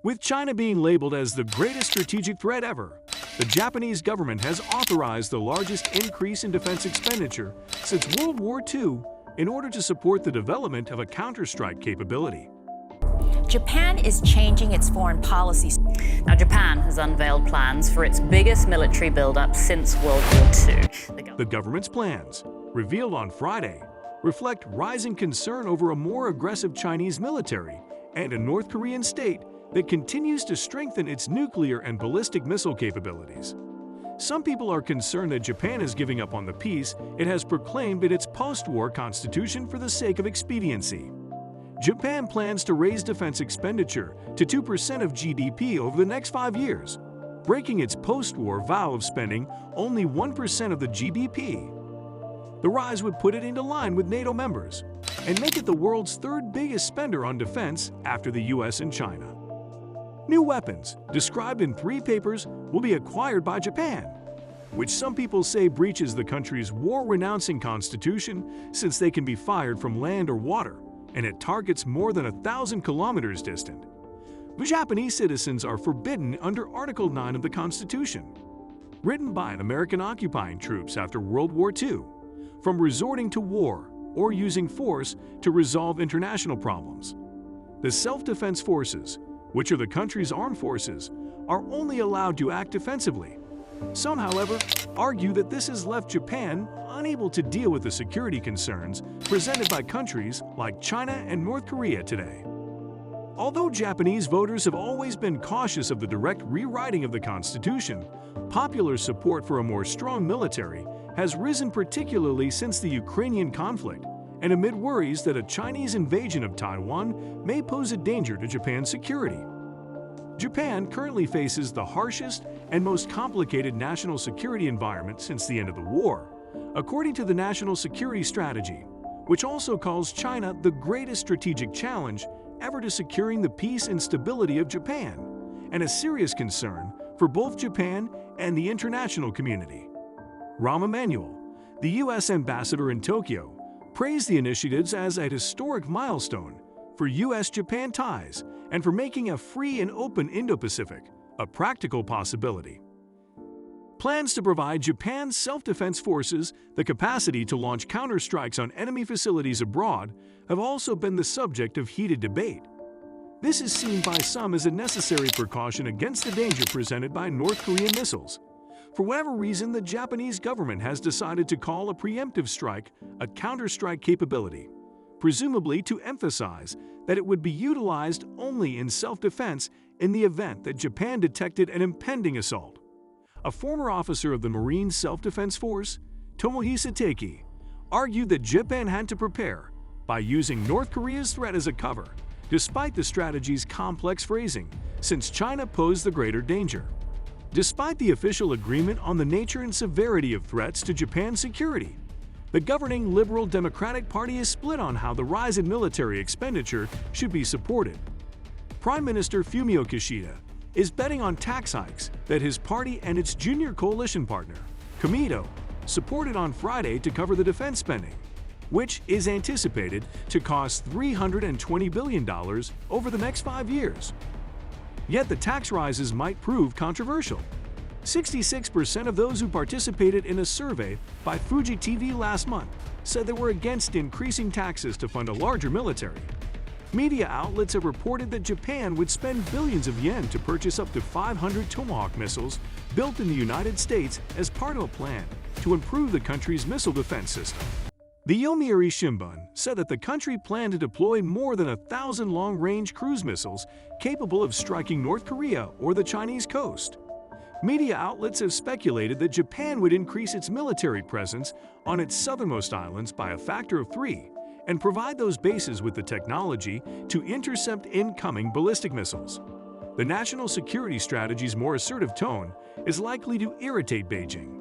With China being labeled as the greatest strategic threat ever, the Japanese government has authorized the largest increase in defense expenditure since World War II in order to support the development of a counterstrike capability. Japan is changing its foreign policy. Now, Japan has unveiled plans for its biggest military buildup since World War II. The government's plans, revealed on Friday, reflect rising concern over a more aggressive Chinese military and a North Korean state that continues to strengthen its nuclear and ballistic missile capabilities. Some people are concerned that Japan is giving up on the peace it has proclaimed in its post-war constitution for the sake of expediency. Japan plans to raise defense expenditure to 2% of GDP over the next 5 years, breaking its post-war vow of spending only 1% of the GDP. The rise would put it into line with NATO members and make it the world's third biggest spender on defense after the US and China. New weapons, described in 3 papers, will be acquired by Japan, which some people say breaches the country's war-renouncing constitution since they can be fired from land or water, and it targets more than 1,000 kilometers distant. But Japanese citizens are forbidden under Article 9 of the Constitution, written by American occupying troops after World War II, from resorting to war or using force to resolve international problems. The self-defense forces, which are the country's armed forces, are only allowed to act defensively. Some, however, argue that this has left Japan unable to deal with the security concerns presented by countries like China and North Korea today. Although Japanese voters have always been cautious of the direct rewriting of the Constitution, popular support for a more strong military has risen particularly since the Ukrainian conflict and amid worries that a Chinese invasion of Taiwan may pose a danger to Japan's security. Japan currently faces the harshest and most complicated national security environment since the end of the war, according to the National Security Strategy, which also calls China the greatest strategic challenge ever to securing the peace and stability of Japan, and a serious concern for both Japan and the international community. Rahm Emanuel, the U.S. ambassador in Tokyo, praised the initiatives as a historic milestone for U.S.-Japan ties and for making a free and open Indo-Pacific a practical possibility. Plans to provide Japan's self-defense forces the capacity to launch counterstrikes on enemy facilities abroad have also been the subject of heated debate. This is seen by some as a necessary precaution against the danger presented by North Korean missiles. For whatever reason, the Japanese government has decided to call a preemptive strike a counterstrike capability, presumably to emphasize that it would be utilized only in self-defense in the event that Japan detected an impending assault. A former officer of the Marine Self-Defense Force, Tomohisa Teiki, argued that Japan had to prepare by using North Korea's threat as a cover, despite the strategy's complex phrasing, since China posed the greater danger. Despite the official agreement on the nature and severity of threats to Japan's security, the governing Liberal Democratic Party is split on how the rise in military expenditure should be supported. Prime Minister Fumio Kishida is betting on tax hikes that his party and its junior coalition partner, Komeito, supported on Friday to cover the defense spending, which is anticipated to cost $320 billion over the next 5 years. Yet the tax rises might prove controversial. 66% of those who participated in a survey by Fuji TV last month said they were against increasing taxes to fund a larger military. Media outlets have reported that Japan would spend billions of yen to purchase up to 500 Tomahawk missiles built in the United States as part of a plan to improve the country's missile defense system. The Yomiuri Shimbun said that the country planned to deploy more than 1,000 long-range cruise missiles capable of striking North Korea or the Chinese coast. Media outlets have speculated that Japan would increase its military presence on its southernmost islands by a factor of 3 and provide those bases with the technology to intercept incoming ballistic missiles. The national security strategy's more assertive tone is likely to irritate Beijing.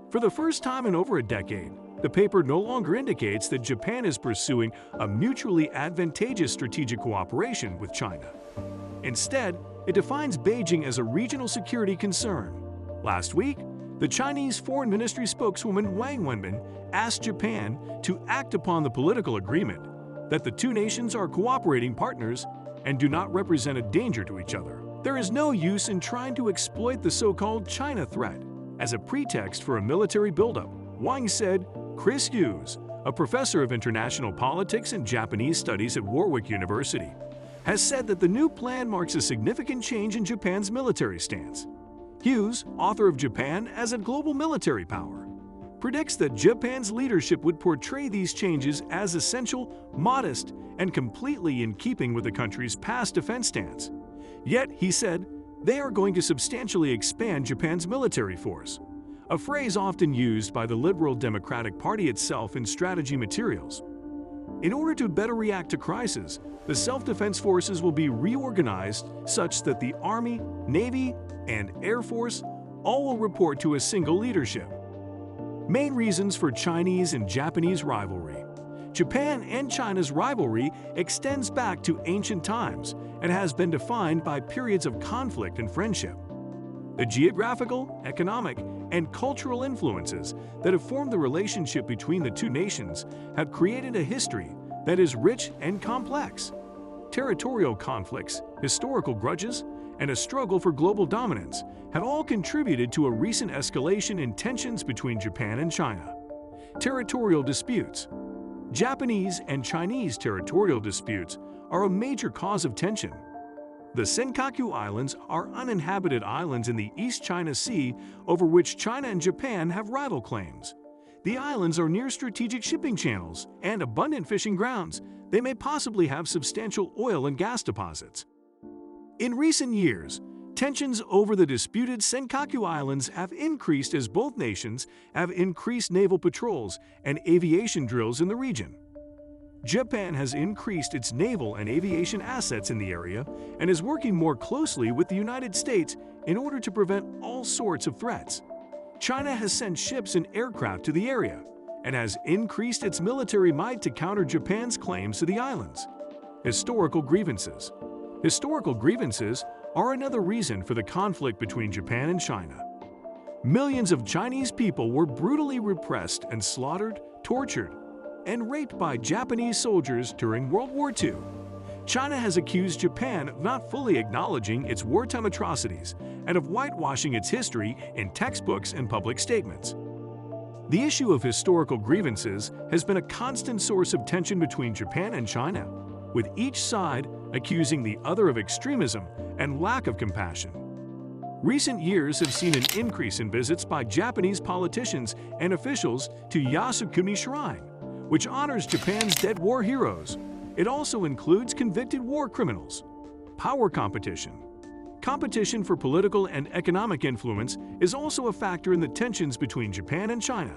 For the first time in over a decade, the paper no longer indicates that Japan is pursuing a mutually advantageous strategic cooperation with China. Instead, it defines Beijing as a regional security concern. Last week, the Chinese Foreign Ministry spokeswoman Wang Wenbin asked Japan to act upon the political agreement that the two nations are cooperating partners and do not represent a danger to each other. There is no use in trying to exploit the so-called China threat as a pretext for a military buildup, Wang said. Chris Hughes, a professor of international politics and Japanese studies at Warwick University, has said that the new plan marks a significant change in Japan's military stance. Hughes, author of Japan as a Global Military Power, predicts that Japan's leadership would portray these changes as essential, modest, and completely in keeping with the country's past defense stance. Yet, he said, they are going to substantially expand Japan's military force, a phrase often used by the Liberal Democratic Party itself in strategy materials. In order to better react to crisis, the self-defense forces will be reorganized such that the Army, Navy, and Air Force all will report to a single leadership. Main reasons for Chinese and Japanese rivalry. Japan and China's rivalry extends back to ancient times and has been defined by periods of conflict and friendship. The geographical, economic, and cultural influences that have formed the relationship between the two nations have created a history that is rich and complex. Territorial conflicts, historical grudges, and a struggle for global dominance have all contributed to a recent escalation in tensions between Japan and China. Territorial disputes. Japanese and Chinese territorial disputes are a major cause of tension. The Senkaku Islands are uninhabited islands in the East China Sea over which China and Japan have rival claims. The islands are near strategic shipping channels and abundant fishing grounds. They may possibly have substantial oil and gas deposits. In recent years, tensions over the disputed Senkaku Islands have increased as both nations have increased naval patrols and aviation drills in the region. Japan has increased its naval and aviation assets in the area and is working more closely with the United States in order to prevent all sorts of threats. China has sent ships and aircraft to the area and has increased its military might to counter Japan's claims to the islands. Historical grievances. Historical grievances are another reason for the conflict between Japan and China. Millions of Chinese people were brutally repressed and slaughtered, tortured, and raped by Japanese soldiers during World War II. China has accused Japan of not fully acknowledging its wartime atrocities and of whitewashing its history in textbooks and public statements. The issue of historical grievances has been a constant source of tension between Japan and China, with each side accusing the other of extremism and lack of compassion. Recent years have seen an increase in visits by Japanese politicians and officials to Yasukuni Shrine, which honors Japan's dead war heroes. It also includes convicted war criminals. Power competition. Competition for political and economic influence is also a factor in the tensions between Japan and China.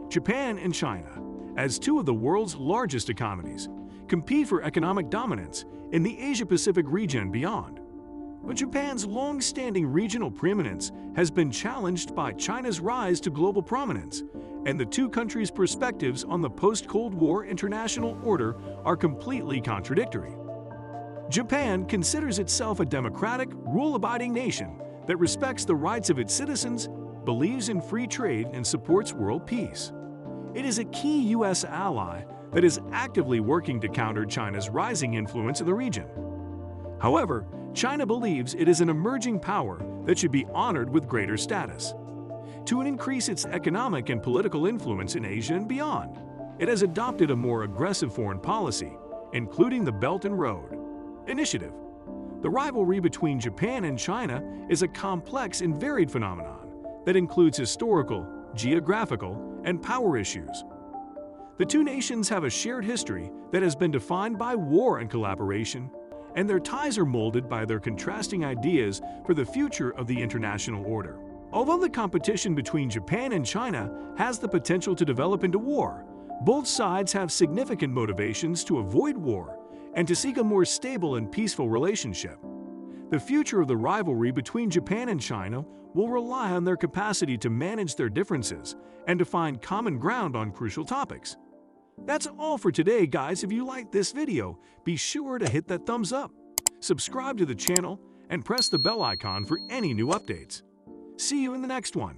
Japan and China, as two of the world's largest economies, compete for economic dominance in the Asia-Pacific region and beyond. But Japan's long-standing regional preeminence has been challenged by China's rise to global prominence, and the two countries' perspectives on the post-Cold War international order are completely contradictory. Japan considers itself a democratic, rule-abiding nation that respects the rights of its citizens, believes in free trade, and supports world peace. It is a key U.S. ally that is actively working to counter China's rising influence in the region. However, China believes it is an emerging power that should be honored with greater status. To increase its economic and political influence in Asia and beyond, it has adopted a more aggressive foreign policy, including the Belt and Road Initiative. The rivalry between Japan and China is a complex and varied phenomenon that includes historical, geographical, and power issues. The two nations have a shared history that has been defined by war and collaboration, and their ties are molded by their contrasting ideas for the future of the international order. Although the competition between Japan and China has the potential to develop into war, both sides have significant motivations to avoid war and to seek a more stable and peaceful relationship. The future of the rivalry between Japan and China will rely on their capacity to manage their differences and to find common ground on crucial topics. That's all for today, guys. If you liked this video, be sure to hit that thumbs up, subscribe to the channel, and press the bell icon for any new updates. See you in the next one.